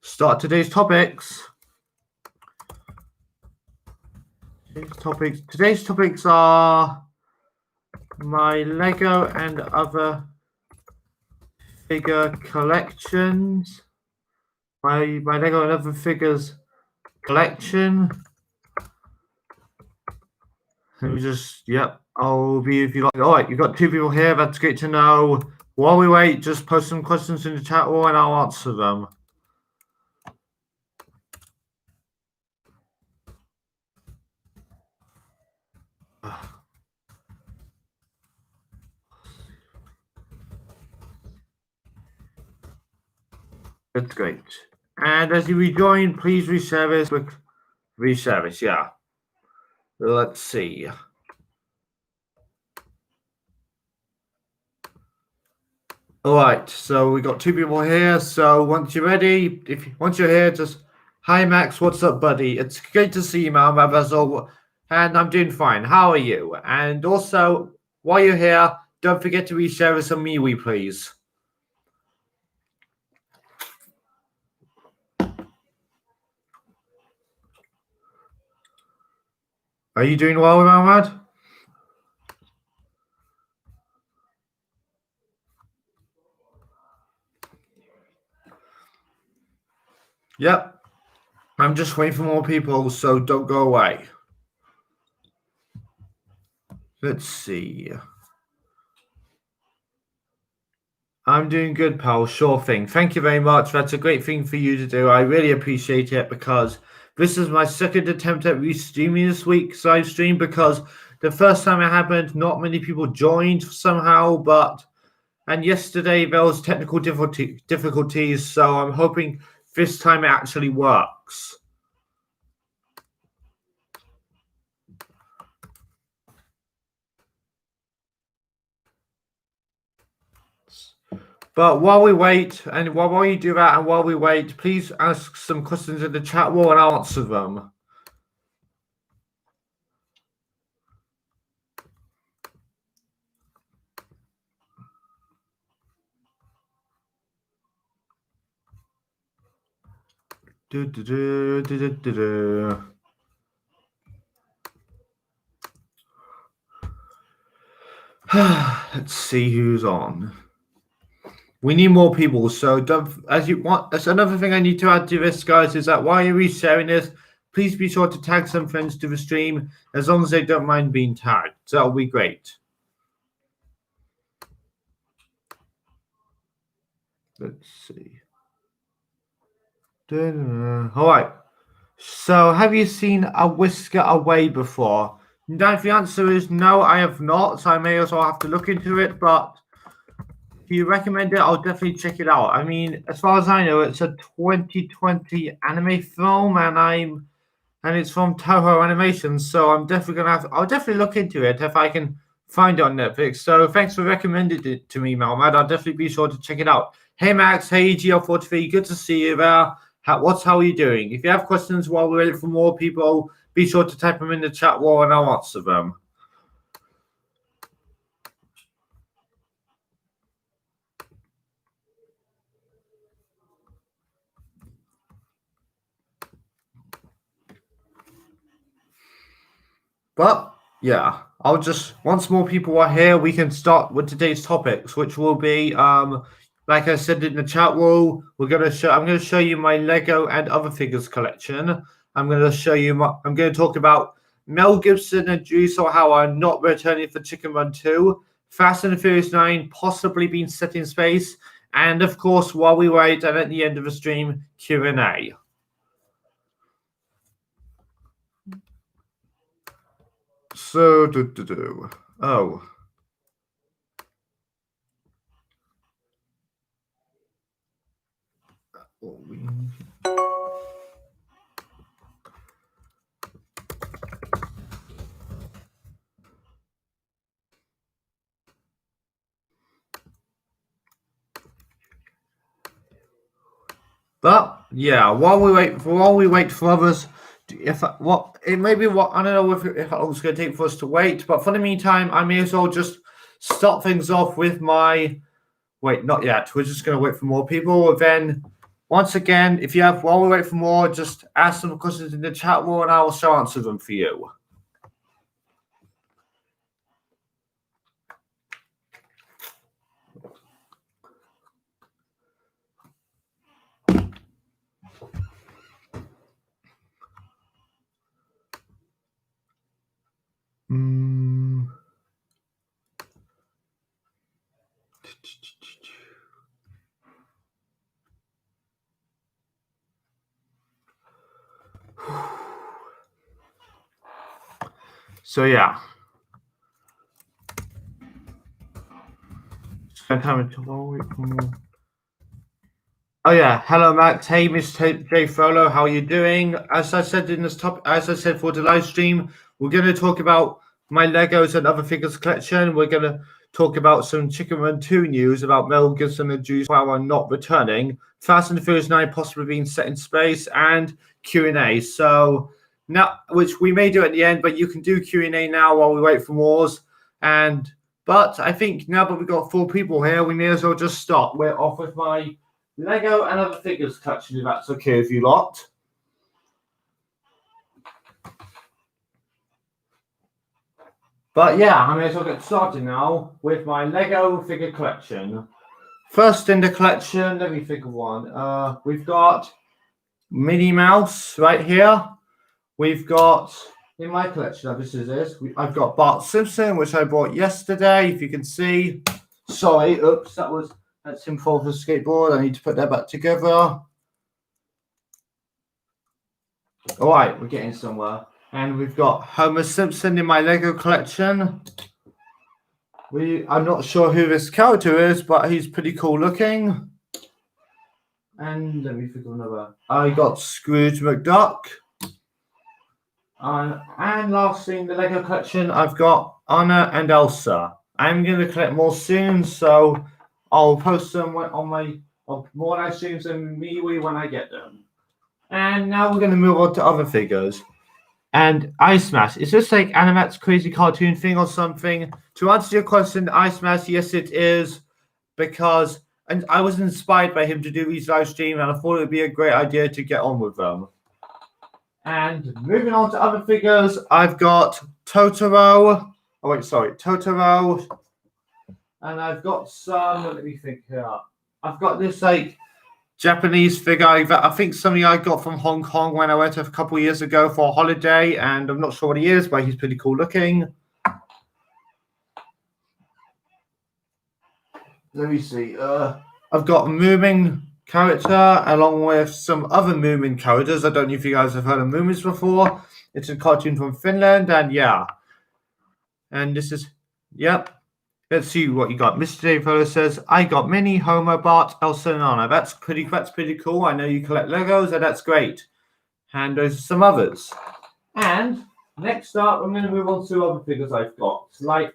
start today's topics. Today's topics are my Lego and other figure collections. My Lego and other figures collection. Let me just, I'll be if you like. All right, you've got two people here. That's great to know. While we wait, just post some questions in the chat room and I'll answer them. That's great. And as you rejoin, please reservice. Reservice, yeah. Let's see. All right, so we got two people here. So once you're ready, once you're here, just hi Max, what's up, buddy? It's great to see you, man. And I'm doing fine. How are you? And also, while you're here, don't forget to reshare with some MeWe, please. Are you doing well, Mohammed? Yep. I'm just waiting for more people, so don't go away. Let's see. I'm doing good, pal. Sure thing. Thank you very much. That's a great thing for you to do. I really appreciate it because this is my second attempt at restreaming this week's live stream because the first time it happened, not many people joined somehow, and yesterday there was technical difficulties, so I'm hoping this time it actually works. But while we wait, and while you do that, and while we wait, please ask some questions in the chat room and I'll answer them. Let's see who's on. We need more people, so as you want. That's another thing I need to add to this, guys, is that while you're resharing this, please be sure to tag some friends to the stream, as long as they don't mind being tagged. So that'll be great. Let's see. All right. So, have you seen a whisker away before? Now, if the answer is no, I have not. So I may also have to look into it, but if you recommend it, I'll definitely check it out. I mean, as far as I know, it's a 2020 anime film, and it's from Toho Animation. So I'm definitely I'll definitely look into it if I can find it on Netflix. So thanks for recommending it to me, Malmad. I'll definitely be sure to check it out. Hey Max, hey GL43, good to see you there. How are you doing? If you have questions while we're waiting for more people, be sure to type them in the chat wall and I'll answer them. But yeah, I'll just, once more people are here, we can start with today's topics, which will be, like I said in the chat room, I'm going to show you my Lego and other figures collection. I'm going to talk about Mel Gibson and Sawalha not returning for Chicken Run 2, Fast and Furious 9 possibly being set in space, and of course, while we wait, and at the end of the stream, Q&A. So, oh. But yeah, while we wait for others, I don't know if I was going to take for us to wait, but for the meantime, I may as well just start things off with my. Wait, not yet. We're just going to wait for more people. Then once again, if you have, while we wait for more, just ask some questions in the chat room and I will shall answer them for you. So yeah. Oh yeah, hello Max. Hey Mr. J Frollo, how are you doing? As I said in this topic, as I said for the live stream, we're going to talk about my Legos and other figures collection. We're going to talk about some Chicken Run 2 news about Mel Gibson and Juice Power not returning, Fast and the Furious 9 possibly being set in space, and Q&A. So now, which we may do at the end, but you can do Q&A now while we wait for Wars. But I think now that we've got 4 people here, we may as well just start. We're off with my Lego and other figures collection, if that's okay with you lot. But yeah, I may as well get started now with my Lego figure collection. First in the collection, let me think of one. We've got Minnie Mouse right here. We've got, in my collection, I've got Bart Simpson, which I bought yesterday, if you can see. Sorry, oops, that's him fall off the skateboard. I need to put that back together. All right, we're getting somewhere. And we've got Homer Simpson in my Lego collection. I'm not sure who this character is, but he's pretty cool looking. And let me think of another. I got Scrooge McDuck. And lastly in the Lego collection, I've got Anna and Elsa. I'm going to collect more soon, so I'll post them on my more live streams and MeWe when I get them. And now we're going to move on to other figures. And Ice Mask, is this like Animat's crazy cartoon thing or something? To answer your question, Ice Mask, yes it is, because and I was inspired by him to do these live streams and I thought it would be a great idea to get on with them. And moving on to other figures, I've got Totoro. Oh wait, sorry, Totoro. And I've got some, let me think here. I've got this like Japanese figure I think something I got from Hong Kong when I went a couple of years ago for a holiday, and I'm not sure what he is, but he's pretty cool looking. Let me see. I've got a Moomin character along with some other Moomin characters. I don't know if you guys have heard of Moomins before. It's a cartoon from Finland, and yeah. And this is, yep. Let's see what you got. Mr. J Photo says, I got Minnie, Homer, Bart, Elsa, and Anna. That's pretty cool. I know you collect Legos, and that's great. And there's some others. And next up, I'm going to move on to other figures I've got. Like,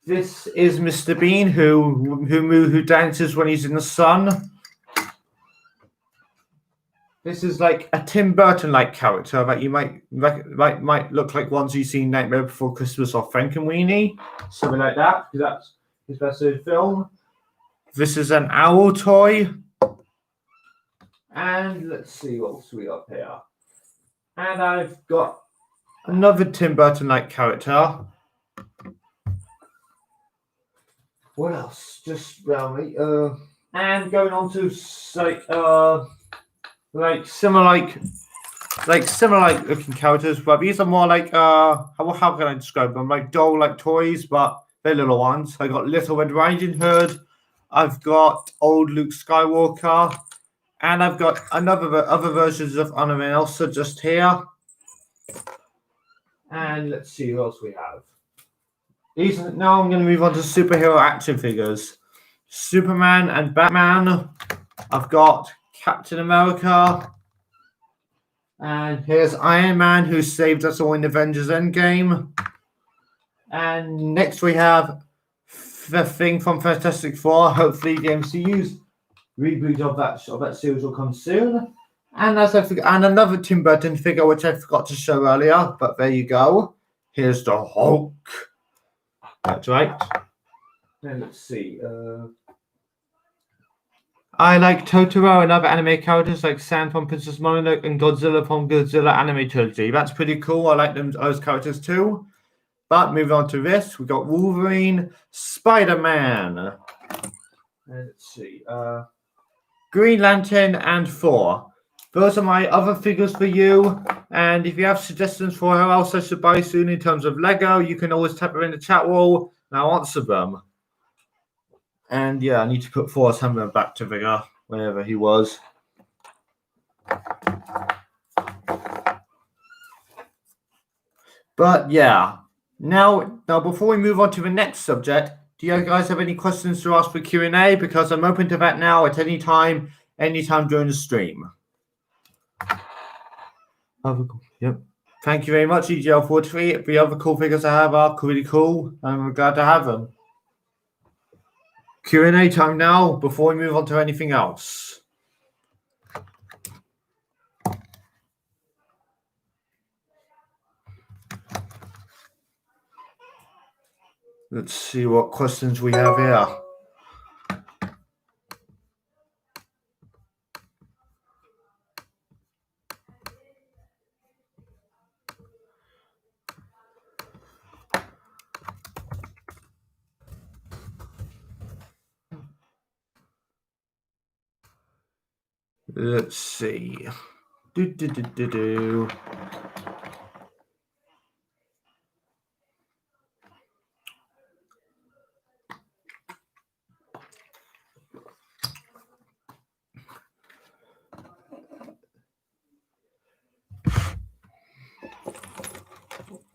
this is Mr. Bean, who dances when he's in the sun. This is like a Tim Burton-like character that you might look like ones you've seen Nightmare Before Christmas or Frankenweenie, something like that, because that's his best film. This is an owl toy. And let's see what else we got here. And I've got another Tim Burton-like character. What else? Just around me. And going on to similar looking characters, but these are more like how can I describe them? Like doll-like toys, but they're little ones. I got Little Red Riding Hood. I've got old Luke Skywalker, and I've got other versions of Anna and Elsa just here. And let's see who else we have. Now I'm going to move on to superhero action figures. Superman and Batman. I've got Captain America. And here's Iron Man, who saved us all in Avengers Endgame. And next we have the Thing from Fantastic Four. Hopefully the MCU's reboot of that series will come soon. And and another Tim Burton figure, which I forgot to show earlier, but there you go. Here's the Hulk. That's right. And let's see. I like Totoro and other anime characters like Sam from Princess Mononoke and Godzilla from Godzilla anime trilogy. That's pretty cool. I like those characters too. But moving on to this, we got Wolverine, Spider-Man. Let's see. Green Lantern and Thor. Those are my other figures for you. And if you have suggestions for how else I should buy soon in terms of Lego, you can always type it in the chat wall and I'll answer them. And yeah, I need to put Thor's hammer back to figure wherever he was. But yeah, now before we move on to the next subject, do you guys have any questions to ask for Q&A? Because I'm open to that now at any time during the stream. Yep. Thank you very much, EGL43. The other cool figures I have are really cool, and I'm glad to have them. Q&A time now before we move on to anything else. Let's see what questions we have here. Let's see.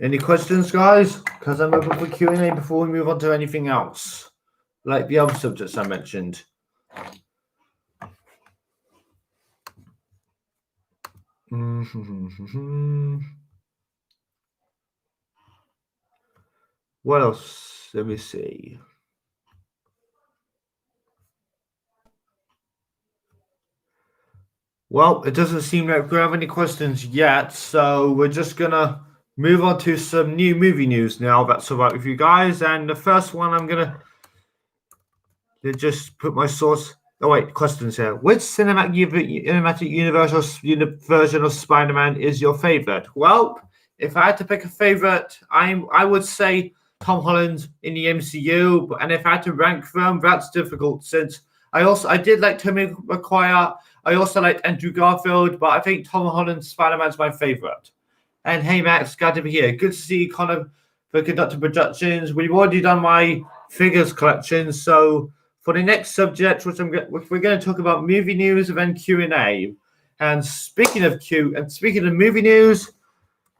Any questions, guys? Because I'm open for Q&A before we move on to anything else, like the other subjects I mentioned. What else? Let me see. Well, it doesn't seem like we have any questions yet, so we're just gonna move on to some new movie news now. That's all right with you guys. And the first one, I'm gonna just put my source. Oh wait, questions here. Which cinematic universe version of Spider-Man is your favorite? Well, if I had to pick a favorite, I would say Tom Holland in the MCU. And if I had to rank them, that's difficult since I did like Tobey Maguire. I also liked Andrew Garfield, but I think Tom Holland's Spider-Man's my favorite. And hey, Max, glad to be here. Good to see you, Connor, for conducting productions. We've already done my figures collection, so for the next subject, which we're going to talk about movie news and then Q&A. And speaking of movie news,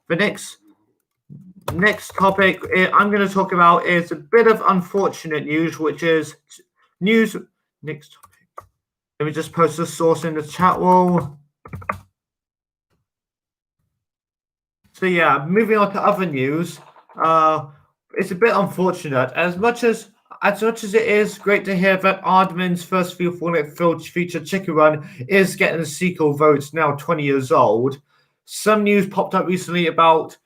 the next topic I'm going to talk about is a bit of unfortunate news, which is news. Next topic. Let me just post the source in the chat wall. So yeah, moving on to other news. It's a bit unfortunate. As much as it is great to hear that Aardman's first feature Chicken Run is getting a sequel, though it's now 20 years old. Some news popped up recently about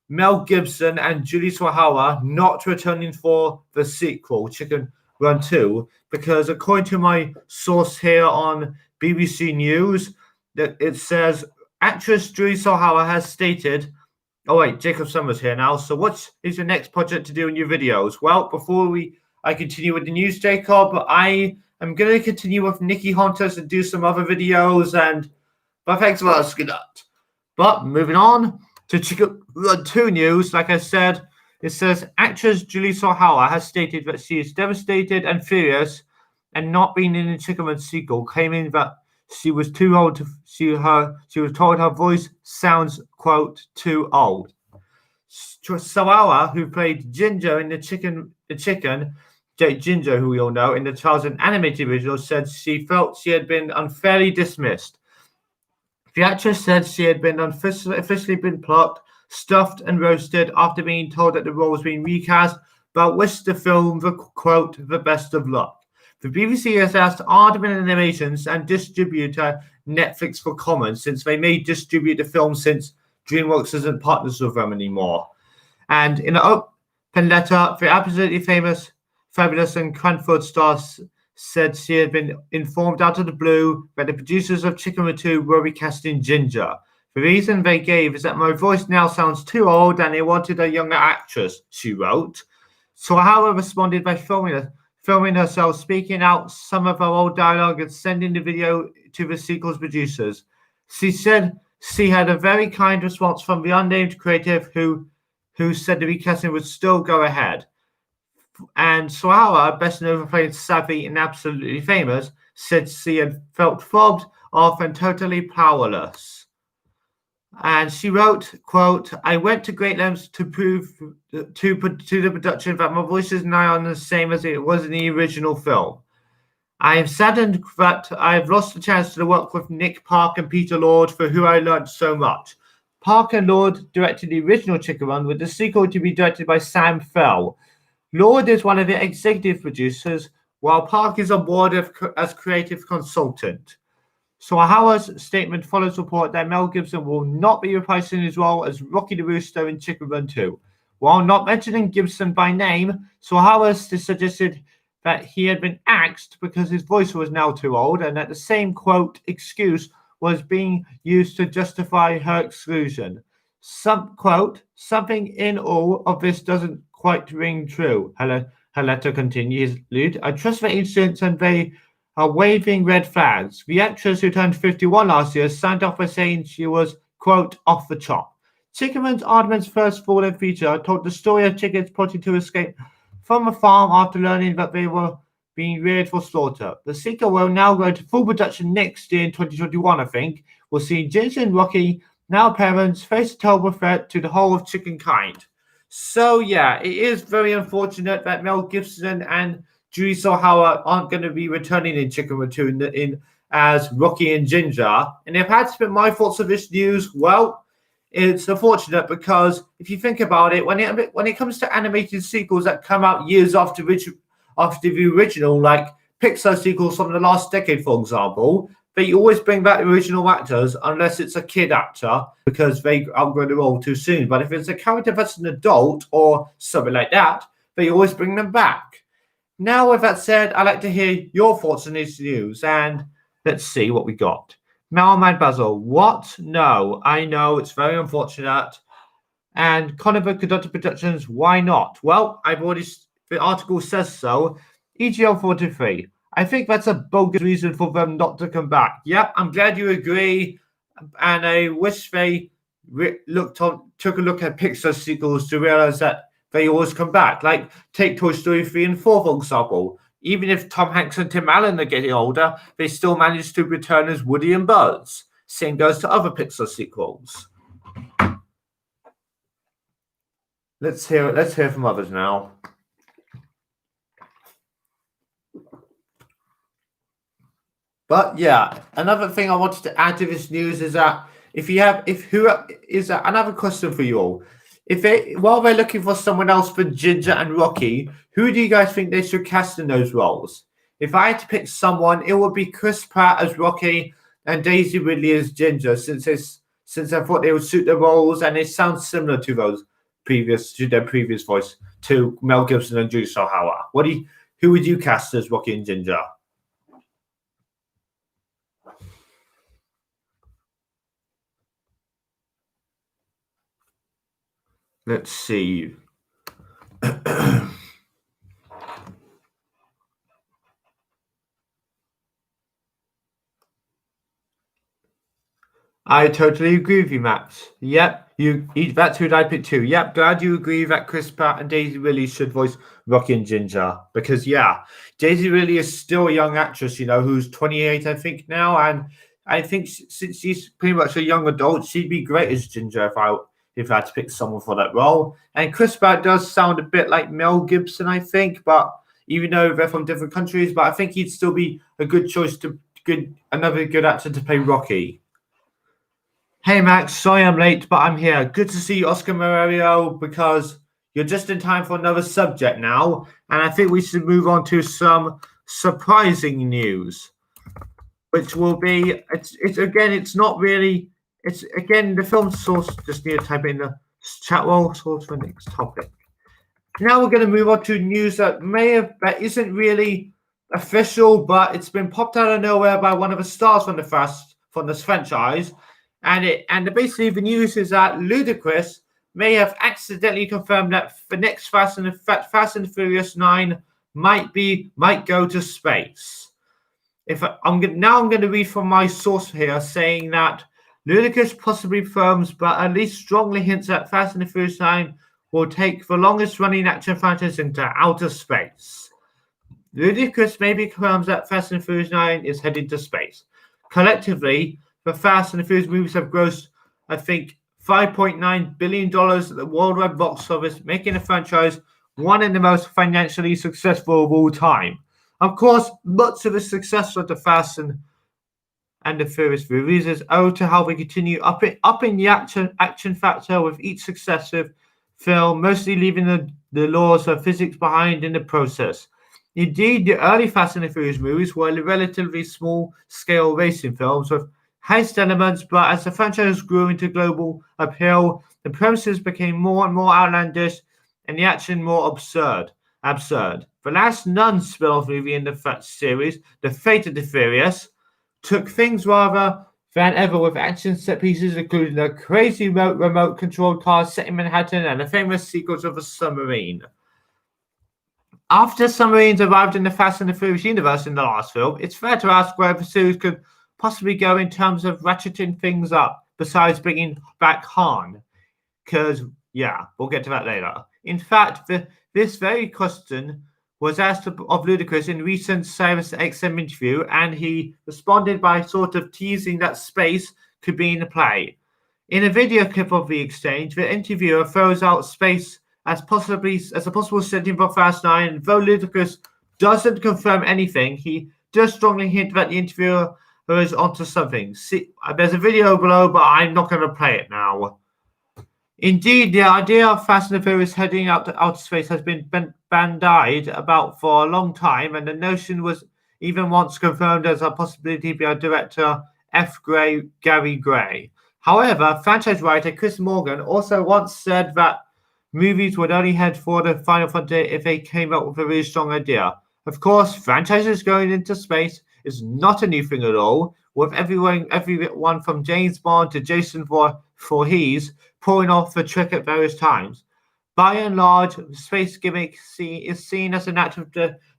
Mel Gibson and Julie Sawalha not returning for the sequel, Chicken Run 2, because according to my source here on BBC News, that it says actress Julie Sawalha has stated. Oh wait, Jacob Summers here now. So what is your next project to do in your videos? Well, before I continue with the news, Jacob, I am going to continue with Nikki Hunters and do some other videos. But thanks for asking that. But moving on to Chicken Run 2 news, like I said, it says actress Julie Sawalha has stated that she is devastated and furious and not being in the Chicken Run sequel, claiming that she was too old she was told her voice sounds, quote, too old. Sawalha, who played Ginger in the chicken, Ginger, who we all know, in the Tarzan animated original, said she felt she had been unfairly dismissed. The actress said she had been officially been plucked, stuffed, and roasted after being told that the role was being recast, but wished the film the, quote, the best of luck. The BBC has asked Aardman Animations and distributor Netflix for comment, since they may distribute the film since DreamWorks isn't partners with them anymore. And in an open letter, the absolutely famous, fabulous, and Cranford star said she had been informed out of the blue that the producers of Chicken Run 2 were recasting Ginger. The reason they gave is that my voice now sounds too old and they wanted a younger actress, she wrote. Sawalha responded by filming herself speaking out some of her old dialogue and sending the video to the sequel's producers. She said she had a very kind response from the unnamed creative who said the recasting would still go ahead. And Sawalha, best known for playing Savvy and Absolutely Famous, said she had felt fobbed off and totally powerless. And she wrote, quote, I went to great lengths to prove to the production that my voice is now the same as it was in the original film. I am saddened that I've lost the chance to work with Nick Park and Peter Lord, for who I learned so much. Park and Lord directed the original Chicken Run, with the sequel to be directed by Sam Fell. Lord is one of the executive producers, while Park is on board as creative consultant. Sawalha's statement follows report that Mel Gibson will not be reprising his role as Rocky the Rooster in Chicken Run 2. While not mentioning Gibson by name, Sawalha suggested that he had been axed because his voice was now too old, and that the same, quote, excuse was being used to justify her exclusion. Something in all of this doesn't quite ring true. Her letter continues, Lud. I trust the agents and they are waving red flags. The actress who turned 51 last year signed off by saying she was, quote, off the chop. Chicken Run's Aardman's first full-length feature told the story of chickens plotting to escape from a farm after learning that they were being reared for slaughter. The sequel will now go to full production next year in 2021, I think. We'll see Ginger and Rocky, now parents, face a terrible threat to the whole of chicken kind. So, yeah, it is very unfortunate that Mel Gibson and Julie Sawalha aren't going to be returning in Chicken Run 2 as Rocky and Ginger. And if I had to spit my thoughts of this news, well, it's unfortunate because if you think about it, when it comes to animated sequels that come out years after the original, like Pixar sequels from the last decade, for example, they always bring back the original actors unless it's a kid actor because they outgrow the role too soon. But if it's a character that's an adult or something like that, they always bring them back. Now, with that said, I'd like to hear your thoughts on this news, and let's see what we got. Malmad Basil, what? No, I know, it's very unfortunate. And Conover Conductor Productions, why not? Well, the article says so. EGL 43, I think that's a bogus reason for them not to come back. Yep, I'm glad you agree, and I wish they took a look at Pixar sequels to realize that they always come back. Like, take Toy Story 3 and 4, for example. Even if Tom Hanks and Tim Allen are getting older, they still manage to return as Woody and Buzz. Same goes to other Pixar sequels. Let's hear from others now. But yeah, another thing I wanted to add to this news is that another question for you all. While they're looking for someone else for Ginger and Rocky, who do you guys think they should cast in those roles? If I had to pick someone, it would be Chris Pratt as Rocky and Daisy Ridley as Ginger, since I thought they would suit the roles and they sound similar to their previous voice to Mel Gibson and Julie Sawalha. Who would you cast as Rocky and Ginger? Let's see. I totally agree with you, Max. Yep, that's who I picked too. Yep, glad you agree that Chris Pratt and Daisy Ridley should voice Rocky and Ginger. Because, yeah, Daisy Ridley is still a young actress, who's 28, I think, now. And I think since she's pretty much a young adult, she'd be great as Ginger if I had to pick someone for that role. And Chris Pratt does sound a bit like Mel Gibson, I think, but even though they're from different countries, but I think he'd still be a good choice another good actor to play Rocky. Hey Max, sorry I'm late, but I'm here. Good to see you, Oscar Morerio, because you're just in time for another subject now, and I think we should move on to some surprising news, which will be the film source. Just need to type in the chat roll source for the next topic. Now we're going to move on to news that isn't really official, but it's been popped out of nowhere by one of the stars from this franchise, and basically the news is that Ludacris may have accidentally confirmed that the next Fast and Furious 9 might go to space. I'm going to read from my source here saying that Ludacris possibly confirms, but at least strongly hints that Fast and Furious 9 will take the longest running action franchise into outer space. Ludacris maybe confirms that Fast and Furious 9 is heading to space. Collectively, the Fast and the Furious movies have grossed, I think, $5.9 billion at the worldwide box office, making the franchise one of the most financially successful of all time. Of course, much of the success of the Fast and the Furious movies is owed to how they continue upping the action factor with each successive film, mostly leaving the laws of physics behind in the process. Indeed, the early Fast and the Furious movies were relatively small-scale racing films with heist elements, but as the franchise grew into global appeal, the premises became more and more outlandish and the action more absurd. The last non-spin-off movie in the series, The Fate of the Furious, took things rather than ever with action set pieces, including a crazy remote-controlled car set in Manhattan and a famous sequence of a submarine. After submarines arrived in the Fast and the Furious universe in the last film, it's fair to ask where the series could possibly go in terms of ratcheting things up, besides bringing back Han. Because, yeah, we'll get to that later. In fact, this very question was asked of Ludacris in recent SiriusXM interview, and he responded by sort of teasing that space could be in the play. In a video clip of the exchange, the interviewer throws out space as a possible setting for Fast 9. Though Ludacris doesn't confirm anything, he does strongly hint that the interviewer is onto something. See, there's a video below, but I'm not going to play it now. Indeed, the idea of Fast and the Furious heading out to outer space has been bandied about for a long time, and the notion was even once confirmed as a possibility by director Gary Gray. However, franchise writer Chris Morgan also once said that movies would only head for the final frontier if they came up with a really strong idea. Of course, franchises going into space is not a new thing at all, with everyone from James Bond to Jason Voorhees pulling off the trick at various times. By and large, the space gimmick is seen as an act of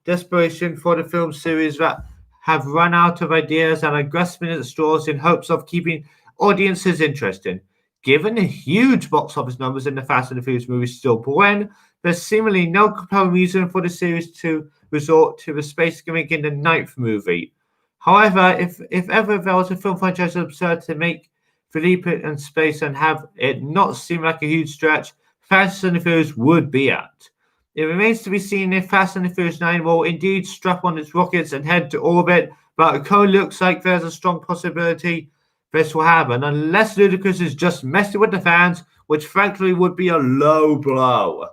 desperation for the film series that have run out of ideas and are grasping at straws in hopes of keeping audiences interested. Given the huge box office numbers in the Fast and the Furious movies still born, there's seemingly no compelling reason for the series to resort to the space gimmick in the 9th movie. However, if ever there was a film franchise absurd to make the leap in space and have it not seem like a huge stretch, Fast and the Furious would be it. It remains to be seen if Fast and the Furious 9 will indeed strap on its rockets and head to orbit, but it currently looks like there's a strong possibility this will happen, unless Ludacris is just messing with the fans, which frankly would be a low blow.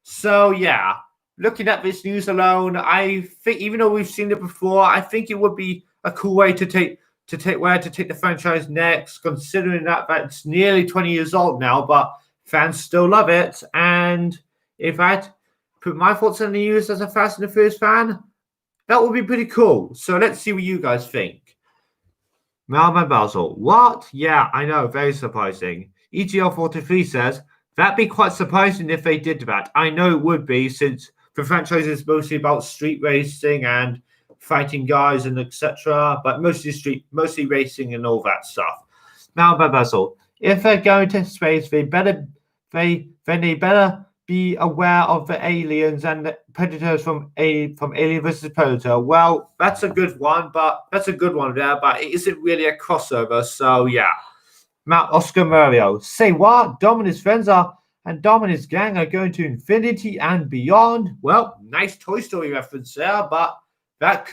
So yeah, looking at this news alone, I think even though we've seen it before, I think it would be a cool way to take the franchise next, considering that it's nearly 20 years old now, but fans still love it. And if I put my thoughts on the news as a Fast and the Furious fan, that would be pretty cool. So let's see what you guys think. Malman Basil, what? Yeah, I know, very surprising. EGL43 says, that'd be quite surprising if they did that. I know it would be, since the franchise is mostly about street racing and fighting guys and etc., but mostly racing and all that stuff. Malman Basil, if they're going to space, they better be aware of the aliens and the predators from Alien vs. Predator. Well, that's a good one there, but it isn't really a crossover, so yeah. Matt Oscar Mario, say what? Dom and his friends and Dom and his gang are going to infinity and beyond. Well, nice Toy Story reference there, but that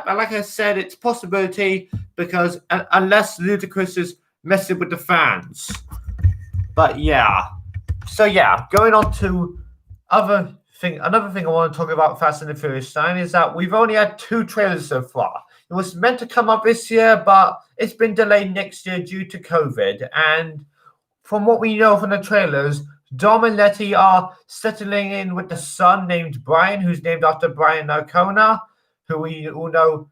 like I said, it's a possibility because unless Ludacris is messing with the fans. But yeah. So yeah, going on to another thing I want to talk about Fast and the Furious 9 is that we've only had 2 trailers so far. It was meant to come up this year, but it's been delayed next year due to COVID. And from what we know from the trailers, Dom and Letty are settling in with the son named Brian, who's named after Brian O'Connor. who we all know,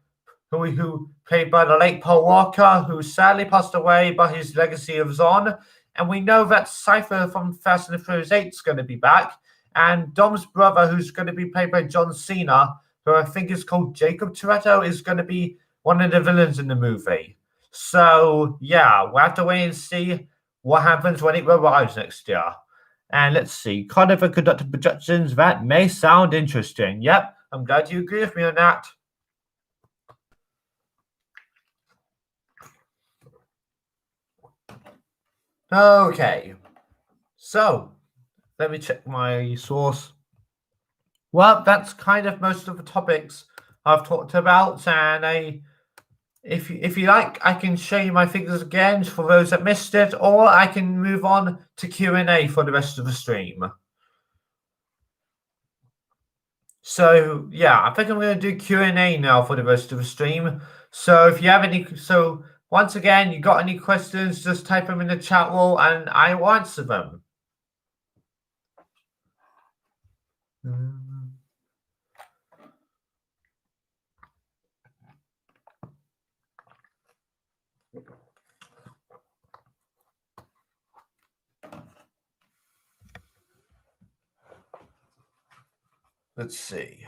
who played by the late Paul Walker, who sadly passed away, but his legacy lives on. And we know that Cypher from Fast and the Furious 8 is going to be back, and Dom's brother, who's going to be played by John Cena, who I think is called Jacob Toretto, is going to be one of the villains in the movie. So yeah, we'll have to wait and see what happens when it arrives next year. And let's see, Carnival conducted projections that may sound interesting. Yep, I'm glad you agree with me on that. Okay, so let me check my source. Well, that's kind of most of the topics I've talked about, and if you like, I can show you my figures again for those that missed it, or I can move on to Q&A for the rest of the stream. So yeah, I think I'm going to do Q&A now for the rest of the stream. So if you have any, so once again, you got any questions, just type them in the chat roll and I will answer them. Let's see.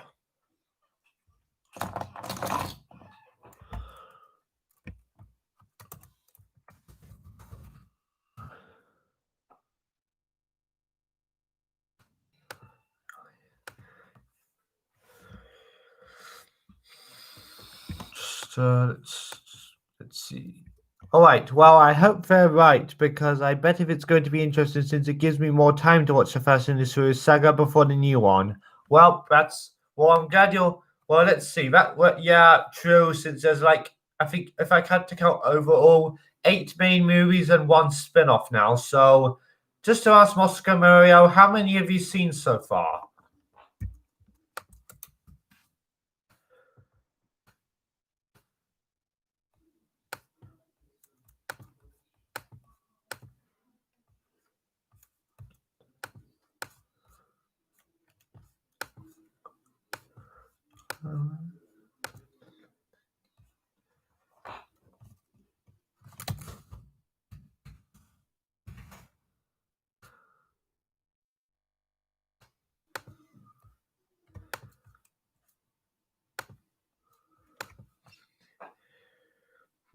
Let's see. All right. Well, I hope they're right, because I bet if it's going to be interesting, since it gives me more time to watch the Fast and the Furious saga before the new one. Well, I'm glad you're. Well, let's see. Yeah, true. Since there's like, I think if I had to count overall, 8 main movies and 1 spin-off now. So, just to ask Moscow Mario, how many have you seen so far?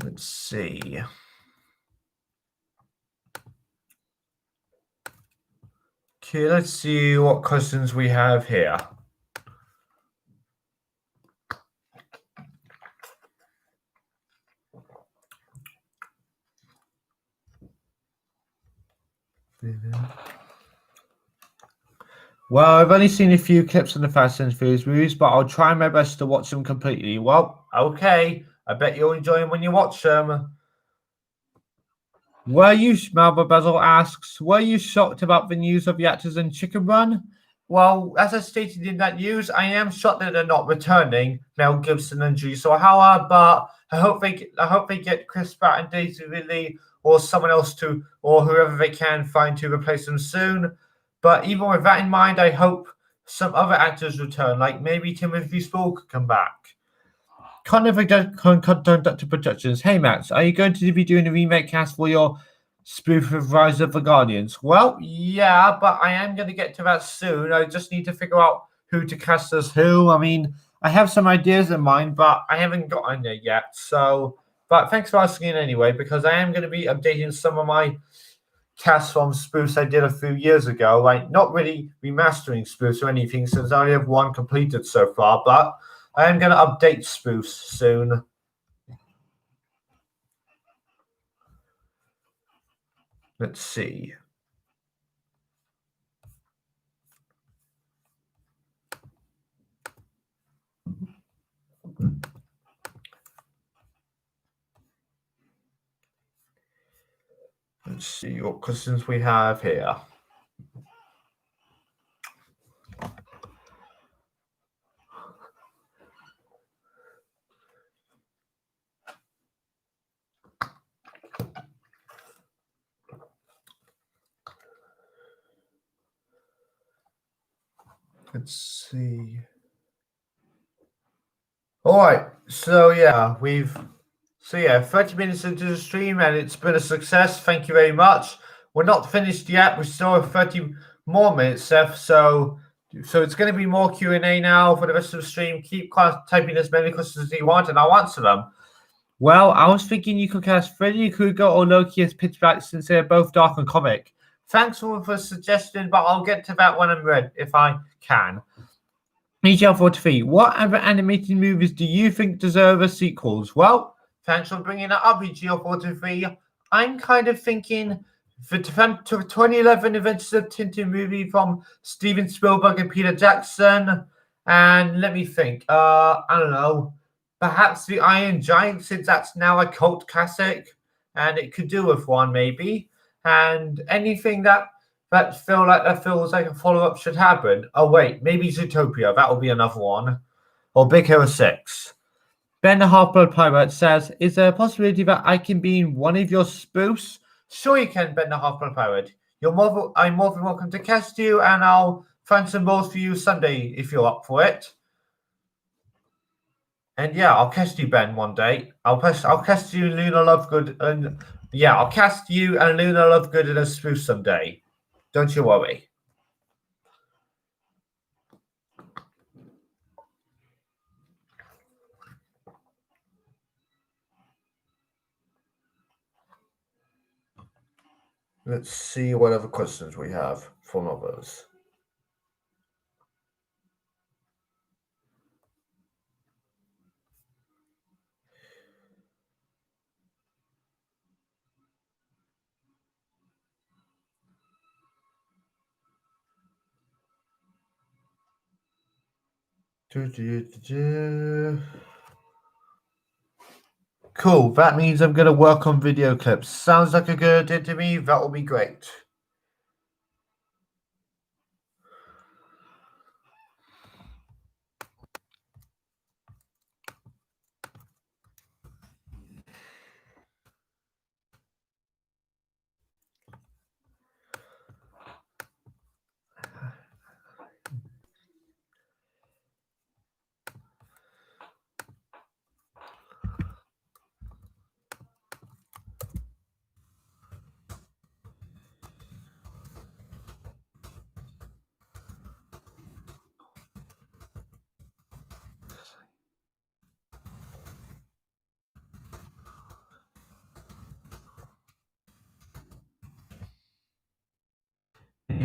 Let's see. Okay, let's see what questions we have here. Well, I've only seen a few clips of the Fast and Furious movies, but I'll try my best to watch them completely. Well, okay. I bet you'll enjoy them when you watch them. Malva Basil asks, were you shocked about the news of the actors in Chicken Run? Well, as I stated in that news, I am shocked that they're not returning, Mel Gibson and Julie Sawalha, but I hope they get Chris Pratt and Daisy Ridley or someone else or whoever they can find to replace them soon. But even with that in mind, I hope some other actors return, like maybe Timothy Spall could come back. Conductor Productions. Hey Max, are you going to be doing a remake cast for your spoof of Rise of the Guardians? Well, yeah, but I am going to get to that soon. I just need to figure out who to cast as who. I mean, I have some ideas in mind, but I haven't gotten there yet. So, but thanks for asking anyway, because I am going to be updating some of my cast from spoofs I did a few years ago. Like, not really remastering spoofs or anything, since I only have 1 completed so far, but I am going to update spoofs soon. Let's see. Let's see what questions we have here. Let's see. All right. So yeah, 30 minutes into the stream and it's been a success. Thank you very much. We're not finished yet. We still have 30 more minutes left. So it's going to be more Q&A now for the rest of the stream. Keep typing as many questions as you want and I'll answer them. Well, I was thinking you could cast Freddy Krueger or Loki as Pitch Black since they're both dark and comic. Thanks for the suggestion, but I'll get to that when I'm ready, if I can. EGL43, what other animated movies do you think deserve a sequels? Well, thanks for bringing that up, EGL43. I'm kind of thinking the 2011 Adventures of Tintin movie from Steven Spielberg and Peter Jackson. And let me think. I don't know. Perhaps The Iron Giant, since that's now a cult classic. And it could do with one, maybe. And anything that feels like a follow-up should happen. Oh wait, maybe Zootopia. That will be another one. Or Big Hero 6. Ben the Half-Blood Pirate says, is there a possibility that I can be in one of your spoofs? Sure you can, Ben the Half-Blood Pirate. I'm more than welcome to cast you, and I'll find some roles for you Sunday if you're up for it. And yeah, I'll cast you, Ben, one day. I'll cast you and Luna Lovegood, and yeah, I'll cast you and Luna Lovegood in a spoof someday. Don't you worry. Let's see what other questions we have from others. Cool, that means I'm going to work on video clips. Sounds like a good idea to me. That will be great.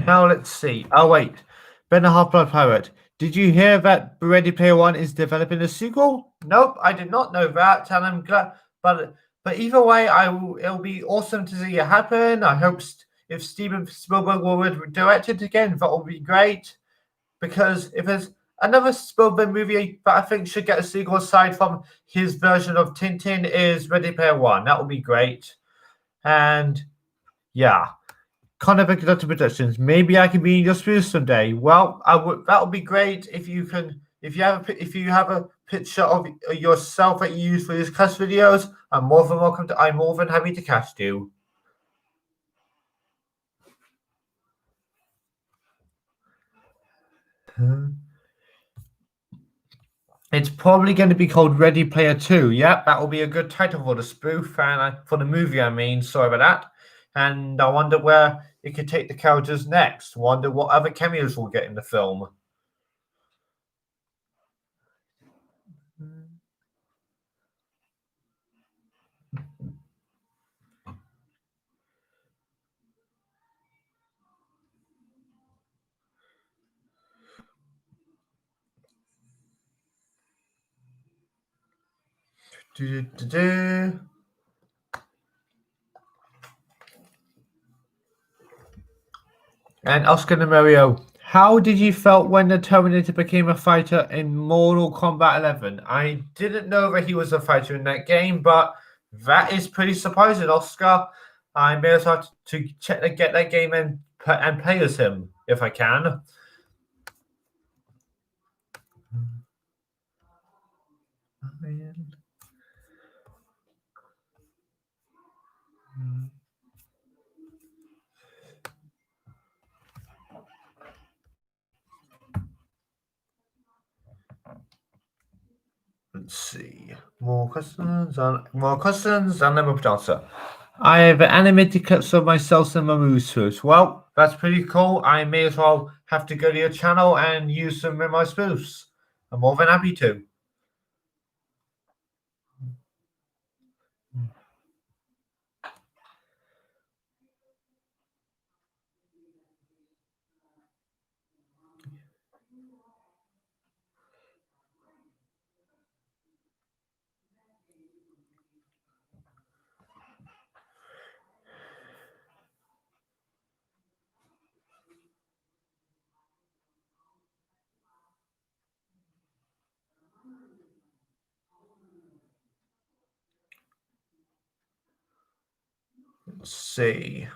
Now let's see. Oh wait, Ben the Half-Blood Pirate. Did you hear that Ready Player One is developing a sequel? Nope, I did not know that, and I'm glad. But either way, it'll be awesome to see it happen. I hope if Steven Spielberg will direct it again, that will be great. Because if there's another Spielberg movie that I think should get a sequel aside from his version of Tintin is Ready Player One. That would be great. And yeah. Kind of Conductor Productions. Maybe I can be in your spoof someday. Well, that would be great if you have a picture of yourself that you use for these cast videos. I'm more than happy to cast you. It's probably going to be called Ready Player 2. Yep, that will be a good title for the spoof and for the movie. I mean, sorry about that. And I wonder where it could take the characters next. Wonder what other cameos we'll get in the film. And Oscar and Mario, how did you felt when the Terminator became a fighter in Mortal Kombat 11? I didn't know that he was a fighter in that game, but that is pretty surprising, Oscar. I may as well to get that game and play as him if I can. Let's More questions and then we'll answer. I have animated clips of myself and my spoofs. Well, that's pretty cool. I may as well have to go to your channel and use some of my spoofs. I'm more than happy to. Let's see.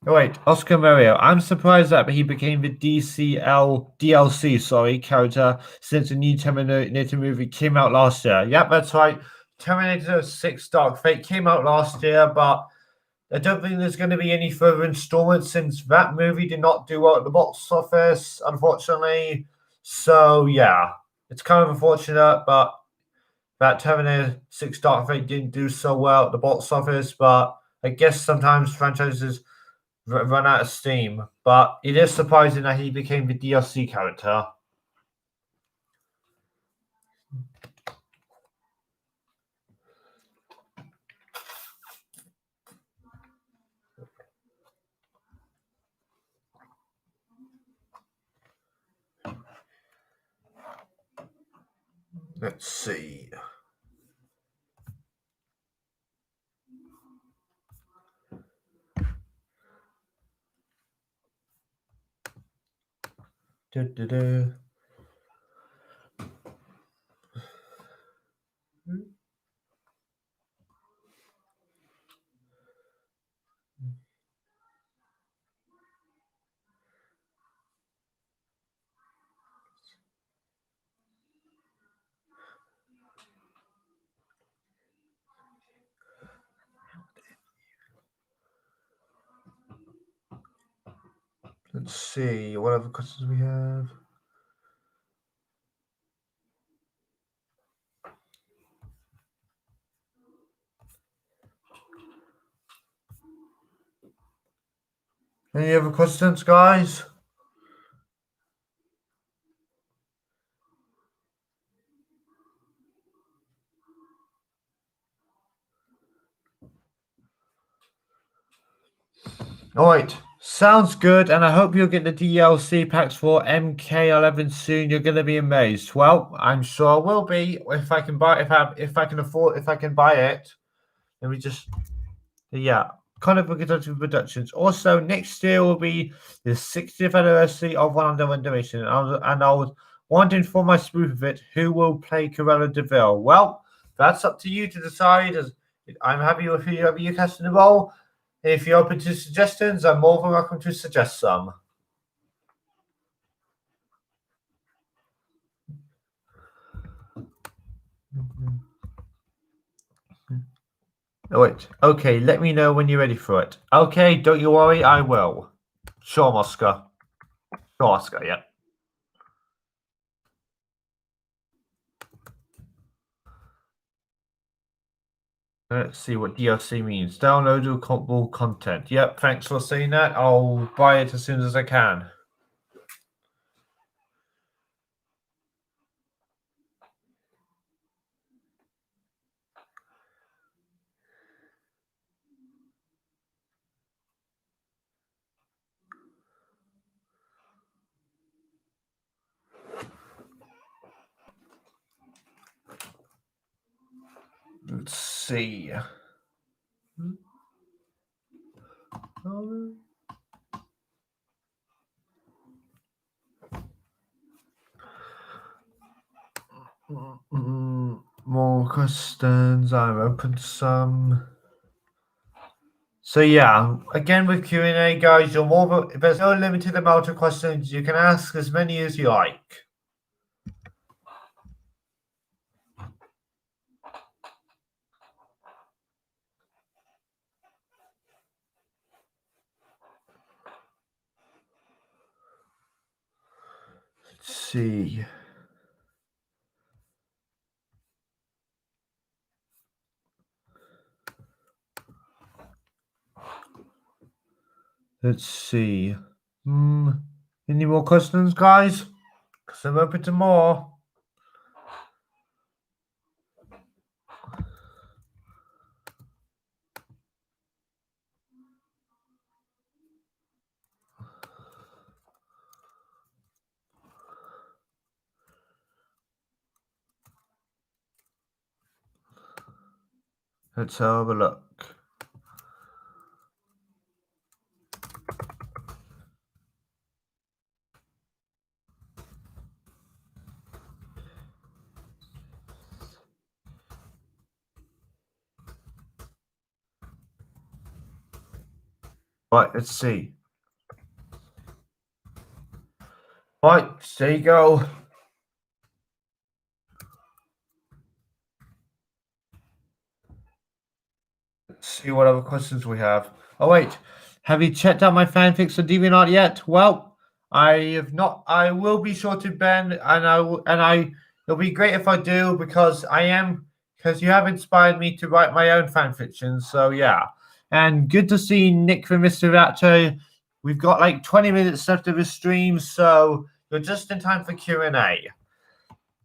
Oh, wait, Oscar Mario. I'm surprised that he became the DLC character since the new Terminator movie came out last year. Yep, that's right. Terminator 6 Dark Fate came out last year, but I don't think there's going to be any further installments since that movie did not do well at the box office, unfortunately. So, yeah, it's kind of unfortunate, but that Terminator 6 Dark Fate didn't do so well at the box office, but I guess sometimes franchises run out of steam. But it is surprising that he became the DLC character. Let's see. Du-du-du. Let's see. What other questions we have? Any other questions, guys? All right, sounds good, and I hope you'll get the DLC packs for MK11 soon. You're gonna be amazed. Well, I'm sure I will be if I can buy if I can afford if I can buy it. Let me just yeah. Kind of Productive Productions. Also, next year will be the 60th anniversary of 101 Dimension, and I was wondering for my spoof of it, who will play Corella Deville? Well, that's up to you to decide. As I'm happy with whoever you cast in the role. If you're open to suggestions, I'm more than welcome to suggest some. Oh, wait. Okay, let me know when you're ready for it. Okay, don't you worry, I will. Sure, Oscar. Sure, Oscar, yeah. Let's see what DLC means. Downloadable content. Yep, thanks for saying that. I'll buy it as soon as I can. Let's see. More questions. I'm open to some. So yeah, again with Q&A, guys, you're more. There's no limited amount of questions. You can ask as many as you like. Let's see. Let's see. Any more questions, guys? Because I'm open to more. Let's have a look. Right, let's see. Right, there you go. Let's see what other questions we have. Oh wait, have you checked out my fanfics on DeviantArt yet? Well, I have not. I will be sure to, Ben, and I. It'll be great if I do because you have inspired me to write my own fan fiction. So yeah, and good to see Nick from Mr. Raptor. We've got like 20 minutes left of the stream, so you're just in time for Q&A.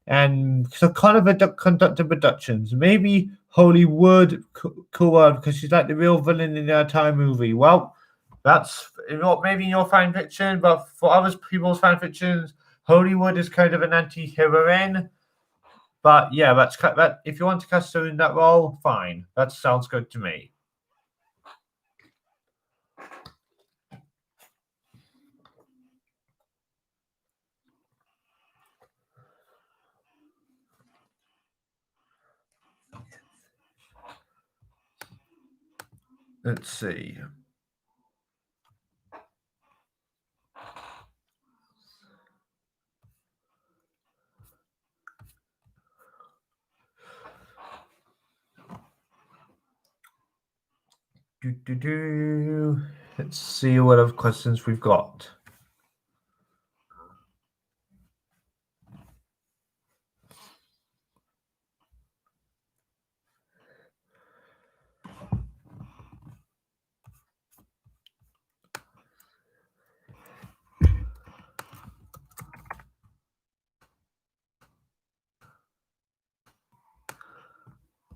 And so kind of conducted productions. Maybe Hollywood, cool word, because she's like the real villain in the entire movie. Well, that's not maybe in your fan fiction, but for other people's fan fictions, Hollywood is kind of an anti-heroine. But yeah, that. If you want to cast her in that role, fine. That sounds good to me. Let's see. Let's see what other questions we've got.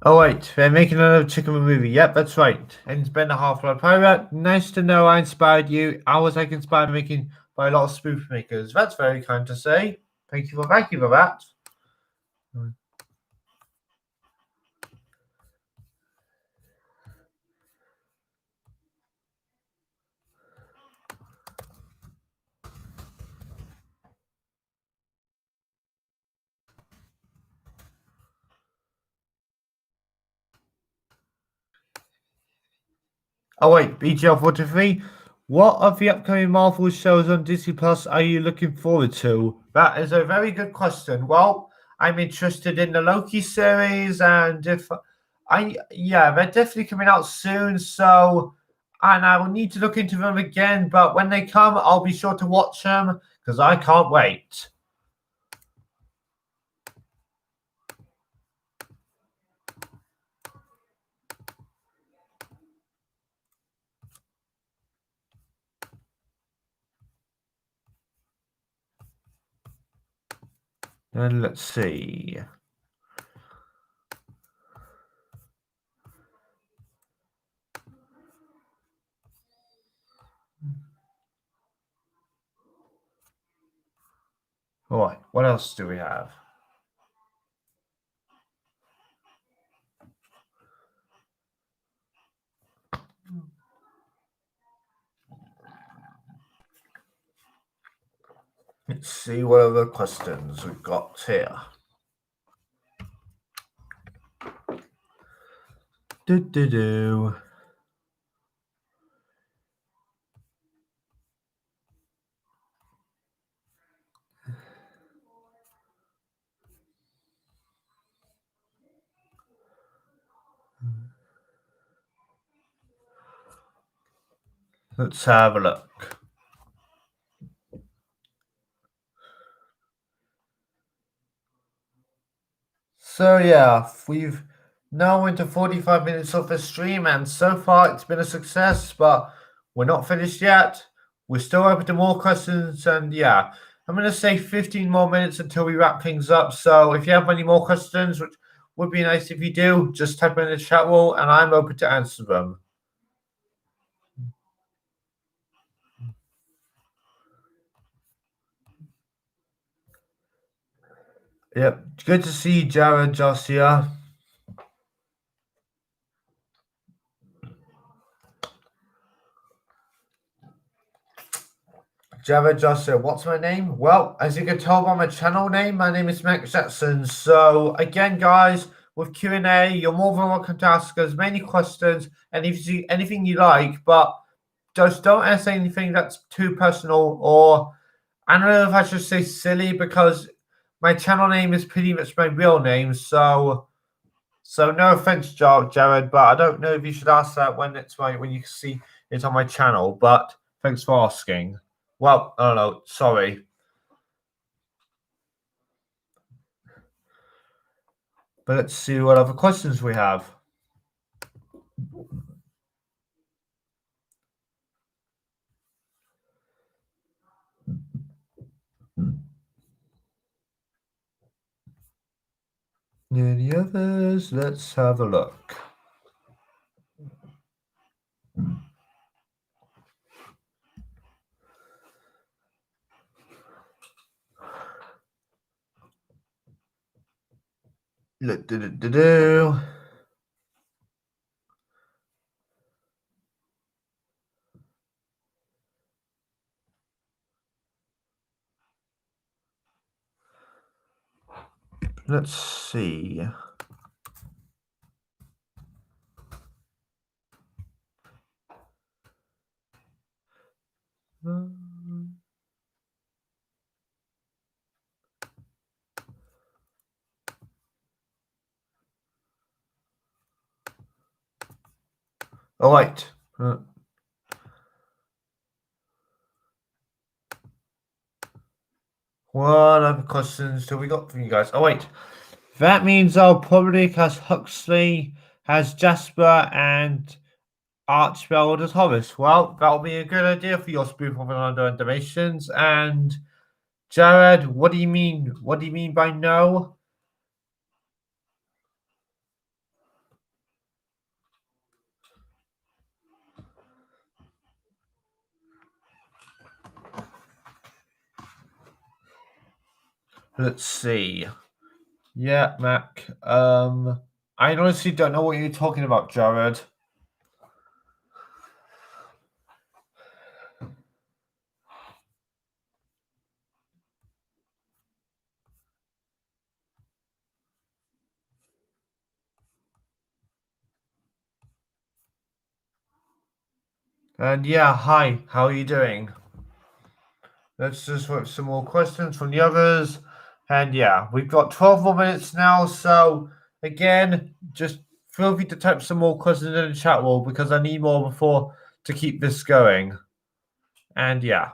Oh wait, they're making another Chicken movie. Yep, that's right. And it's been a Half-Blood Pirate. Nice to know I inspired you. I was like inspired by a lot of spoof makers. That's very kind to say. Thank you for that. Oh wait, BGL43. What of the upcoming Marvel shows on Disney Plus are you looking forward to? That is a very good question. Well, I'm interested in the Loki series, and they're definitely coming out soon. So, and I will need to look into them again. But when they come, I'll be sure to watch them because I can't wait. And let's see. All right, what else do we have? Let's see what other questions we've got here. Do. Let's have a look. So yeah, we've now into 45 minutes of the stream, and so far it's been a success. But we're not finished yet. We're still open to more questions, and yeah, I'm going to say 15 more minutes until we wrap things up. So if you have any more questions, which would be nice if you do, just type in the chat wall, and I'm open to answer them. Yep, good to see Jared Josia. Jared Josia, what's my name? Well, as you can tell by my channel name, my name is Max Jackson. So again, guys, with Q&A, you're more than welcome to ask as many questions and if you see anything you like, but just don't ask anything that's too personal, or I don't know if I should say silly, because my channel name is pretty much my real name. So no offense, Jared, but I don't know if you should ask that when you see it on my channel. But thanks for asking. Well, I don't know. Sorry. But let's see what other questions we have. Any others? Let's have a look. Let's see. All right. What other questions do we got from you guys? Oh, wait. That means our public has Huxley, has Jasper, and Archibald as Horace. Well, that'll be a good idea for your spoof of another donations. And Jared, what do you mean? What do you mean by no? Let's see. Yeah, Mac. I honestly don't know what you're talking about, Jared. And yeah, hi. How are you doing? Let's just watch some more questions from the others. And yeah, we've got 12 more minutes now. So again, just feel free to type some more questions in the chat wall because I need more before to keep this going. And yeah.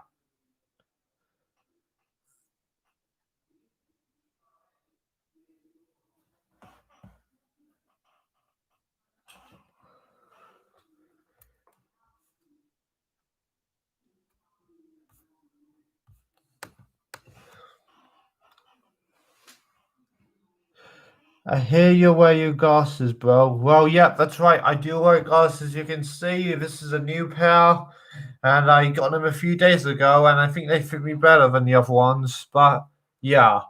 I hear you wear your glasses, bro. Well, yeah, that's right. I do wear glasses. You can see this is a new pair, and I got them a few days ago, and I think they fit me better than the other ones. But yeah,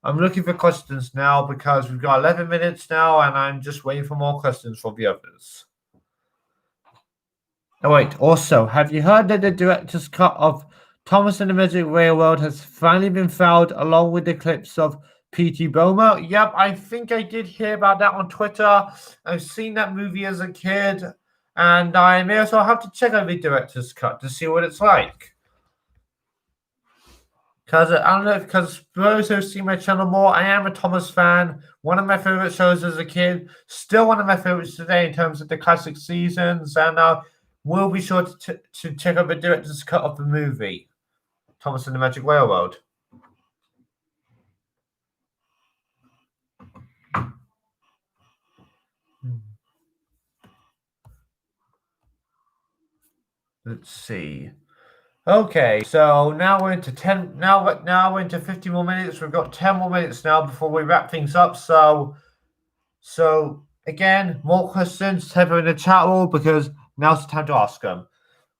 I'm looking for questions now because we've got 11 minutes now, and I'm just waiting for more questions from the others. Oh, wait. Also, have you heard that the director's cut of Thomas and the Magic Railroad has finally been filed along with the clips of P.T. Boma? Yep, I think I did hear about that on Twitter. I've seen that movie as a kid, and I may as well have to check out the director's cut to see what it's like. Because I don't know, because for those who've seen my channel more, I am a Thomas fan. One of my favorite shows as a kid, still one of my favorites today in terms of the classic seasons, and we'll be sure to check out the director's cut of the movie, Thomas and the Magic Railroad. Let's see. Okay, so now we're into 10. Now we're into 50 more minutes. We've got 10 more minutes now before we wrap things up. So again, more questions. Type them in the chat room because now's the time to ask them.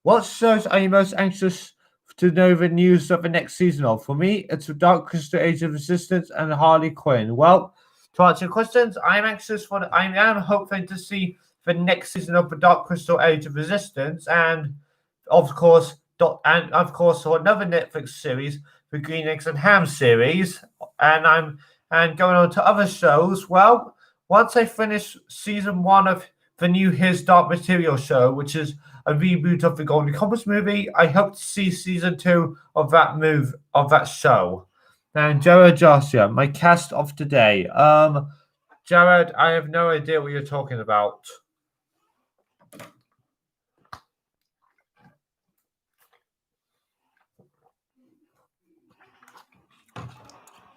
What shows are you most anxious to know the news of the next season of? For me, it's the Dark Crystal Age of Resistance and Harley Quinn. Well, to answer your questions, I am hoping to see the next season of the Dark Crystal Age of Resistance, and of course, another Netflix series, the Green Eggs and Ham series, and going on to other shows. Well, once I finish season 1 of the new His Dark Material show, which is a reboot of the Golden Compass movie, I hope to see season 2 of that show. And Jared Joshua, my cast of today. Jared, I have no idea what you're talking about.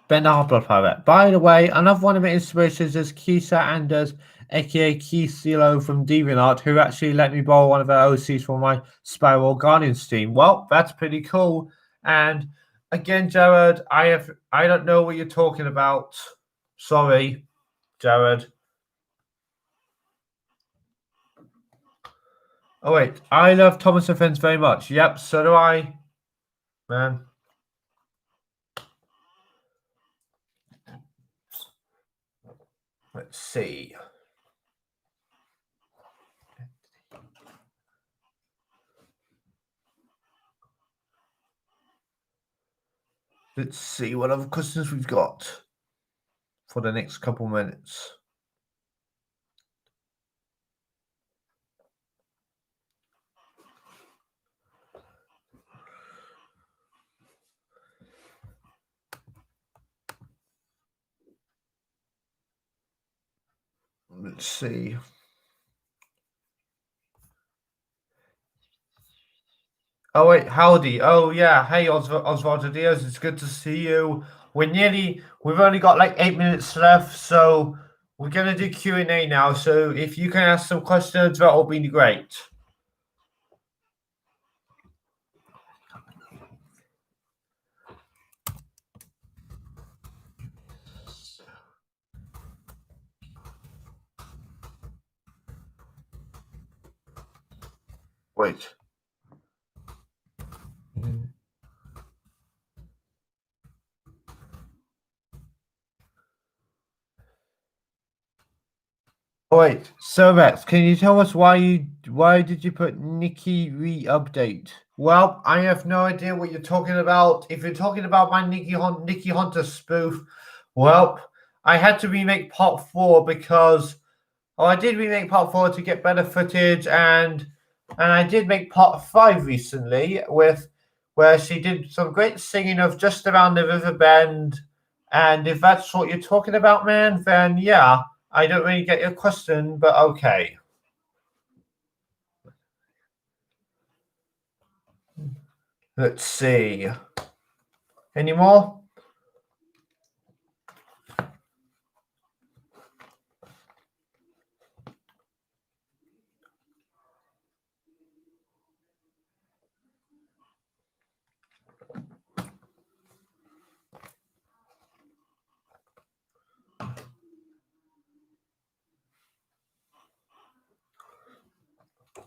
Ben the Hot Blood Pirate. By the way, another one of my inspirations is Keisha Anders, aka Keysilo from DeviantArt, who actually let me borrow one of their OCs for my Spiral Guardians team. Well, that's pretty cool. And again, Jared, I don't know what you're talking about. Sorry, Jared. Oh wait, I love Thomas and Friends very much. Yep, so do I. Man. Let's see. Let's see what other questions we've got for the next couple minutes. Let's see. Oh wait, howdy. Oh yeah, hey Osvaldo Diaz, it's good to see you. We've only got like 8 minutes left, so we're gonna do Q&A now. So if you can ask some questions, that will be great. Wait. Oh, wait, so Rex, can you tell us why did you put Nikki re-update? Well, I have no idea what you're talking about. If you're talking about my Nikki Hunter spoof, well, I had to remake part 4 because I did remake part 4 to get better footage, and I did make part 5 recently where she did some great singing of Just Around the River Bend. And if that's what you're talking about, man, then yeah. I don't really get your question, but okay. Let's see. Any more?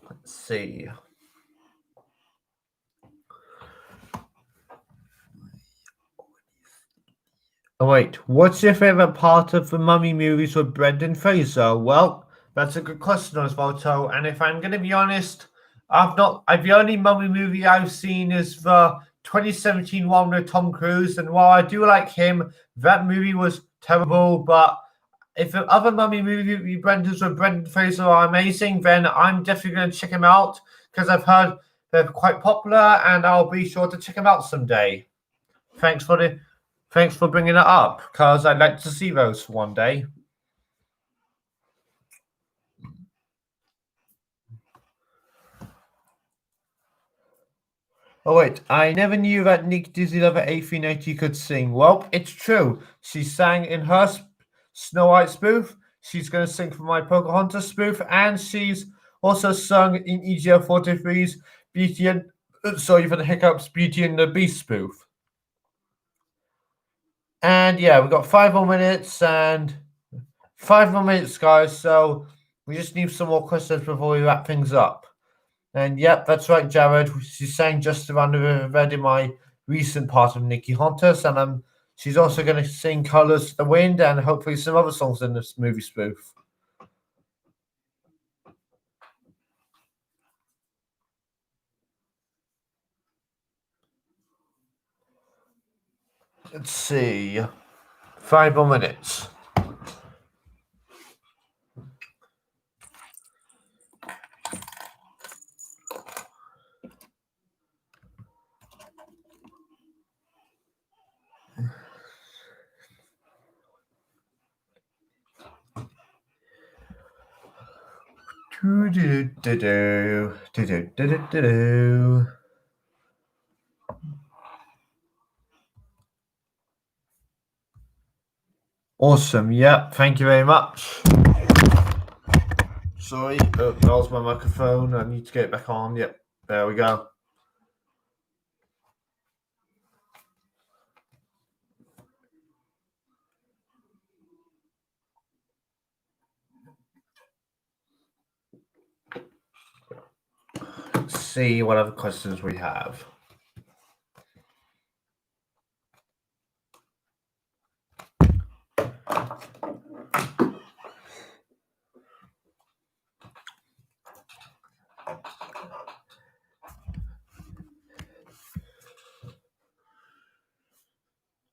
Let's see. Oh, wait, what's your favorite part of the Mummy movies with Brendan Fraser? Well, that's a good question, Osvaldo. And if I'm going to be honest, the only Mummy movie I've seen is the 2017 one with Tom Cruise. And while I do like him, that movie was terrible. But if the other Mummy movie Brendan's with Brendan Fraser are amazing, then I'm definitely going to check them out because I've heard they're quite popular, and I'll be sure to check them out someday. Thanks for bringing it up, because I'd like to see those one day. Oh wait, I never knew that Nick Disney Lover A390 could sing. Well, it's true. She sang in her Snow White spoof. She's going to sing for my Pocahontas spoof, and she's also sung in EGL 43's Beauty and sorry for the hiccups, Beauty and the Beast spoof. And yeah, we've got 5 more minutes, guys. So we just need some more questions before we wrap things up. And yep, that's right, Jared. She's saying just around the river red in my recent part of Nikki Hontus, and she's also going to sing Colors to the Wind and hopefully some other songs in this movie spoof. Let's see. 5 more minutes. Awesome. Yep. Thank you very much. Sorry, that was my microphone. I need to get it back on. Yep. There we go. Let's see what other questions we have.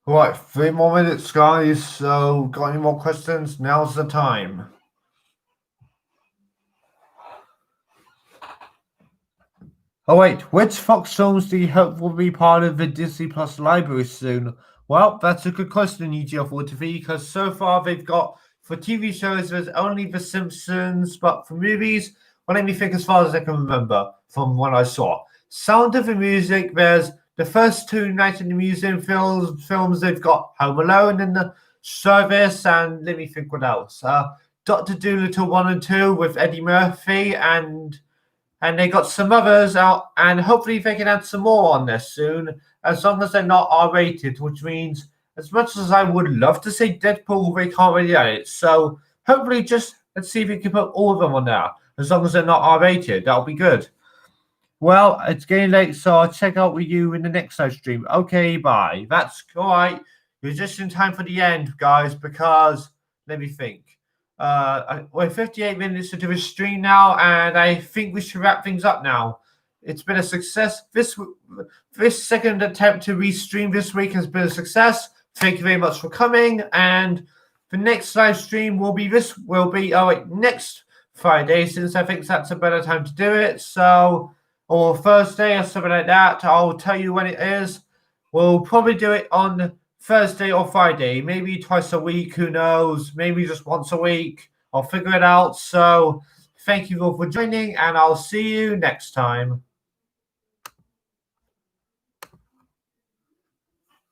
Right, 3 more minutes, guys. So, got any more questions? Now's the time. Oh wait, which Fox films do you hope will be part of the Disney Plus library soon? Well, that's a good question, EGL43, because so far they've got, for TV shows, there's only The Simpsons, but for movies, well, let me think as far as I can remember from what I saw. Sound of the Music, there's the first 2 Night in the Museum films, they've got Home Alone in the service, and let me think what else. Dr. Dolittle 1 and 2 with Eddie Murphy, and they got some others out, and hopefully they can add some more on this soon, as long as they're not R-rated, which means as much as I would love to see Deadpool, they can't really add it. So hopefully just let's see if we can put all of them on there, as long as they're not R-rated. That'll be good. Well, it's getting late, so I'll check out with you in the next live stream. Okay, bye. That's all right. You're just in time for the end, guys, because let me think. We're 58 minutes into the stream now, and I think we should wrap things up now. It's been a success. This second attempt to restream this week has been a success. Thank you very much for coming. And the next live stream will be next Friday, since I think that's a better time to do it. So, or Thursday or something like that. I'll tell you when it is. We'll probably do it on Thursday or Friday, maybe twice a week, who knows, maybe just once a week. I'll figure it out. So thank you all for joining, and I'll see you next time.